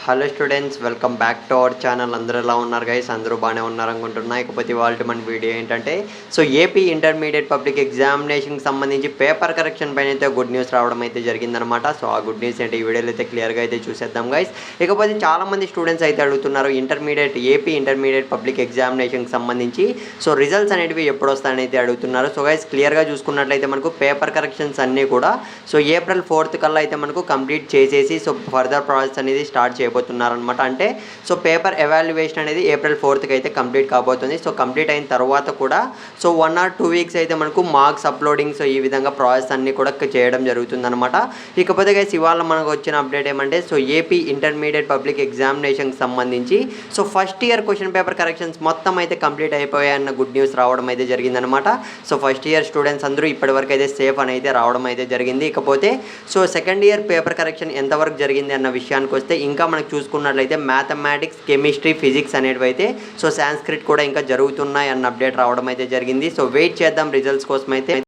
Hello students, welcome back to our channel. అందరూ ఎలా ఉన్నారు గైస్? అందరూ బాగానే ఉన్నారనుకుంటున్నా. ఇకపోతే ఇవాళ మన వీడియో ఏంటంటే ఏపీ ఇంటర్మీడియట్ పబ్లిక్ ఎగ్జామినేషన్కి సంబంధించి పేపర్ కరెక్షన్ పైన అయితే గుడ్ న్యూస్ రావడం అయితే జరిగిందనమాట. ఆ గుడ్ న్యూస్ ఏంటి ఈ వీడియోలో అయితే క్లియర్గా అయితే చూసేద్దాం గైస్. ఇకపోతే చాలామంది స్టూడెంట్స్ అయితే అడుగుతున్నారు ఏపీ ఇంటర్మీడియట్ పబ్లిక్ ఎగ్జామినేషన్కి సంబంధించి రిజల్ట్స్ అనేటివి ఎప్పుడు వస్తాయని అయితే అడుగుతున్నారు. సో గైస్, క్లియర్గా చూసుకున్నట్లయితే మనకు పేపర్ కరెక్షన్స్ అన్నీ కూడా ఏప్రిల్ 4th కల్లా అయితే మనకు కంప్లీట్ చేసేసి ఫర్దర్ ప్రాసెస్ అనేది స్టార్ట్ చేయబోతున్నారనమాట. అంటే పేపర్ ఎవాల్యుయేషన్ అనేది ఏప్రిల్ 4th అయితే కంప్లీట్ కాబోతుంది. కంప్లీట్ అయిన తర్వాత కూడా 1 or 2 వీక్స్ అయితే మనకు మార్క్స్ అప్లోడింగ్స్ ఈ విధంగా ప్రాసెస్ అన్నీ కూడా చేయడం జరుగుతుందన్నమాట. ఇకపోతే గైస్, ఇవాళ మనకు వచ్చిన అప్డేట్ ఏమంటే ఏపీ ఇంటర్మీడియట్ పబ్లిక్ ఎగ్జామినేషన్కి సంబంధించి first year question paper corrections మొత్తం అయితే కంప్లీట్ అయిపోయాయన్న గుడ్ న్యూస్ రావడం అయితే జరిగిందనమాట. ఫస్ట్ ఇయర్ స్టూడెంట్స్ అందరూ ఇప్పటివరకు అయితే సేఫ్ అని అయితే రావడం అయితే జరిగింది. ఇకపోతే సెకండ్ ఇయర్ పేపర్ కరెక్షన్ ఎంతవరకు జరిగింది అన్న విషయానికి వస్తే ఇంకా మనకు చూసుకున్నట్లయితే మ్యాథమెటిక్స్, కెమిస్ట్రీ, ఫిజిక్స్ అనేవి అయితే సాంస్క్రిట్ కూడా ఇంకా జరుగుతున్నాయి అన్న అప్డేట్ రావడం అయితే జరిగింది. వెయిట్ చేద్దాం రిజల్ట్స్ కోసం అయితే.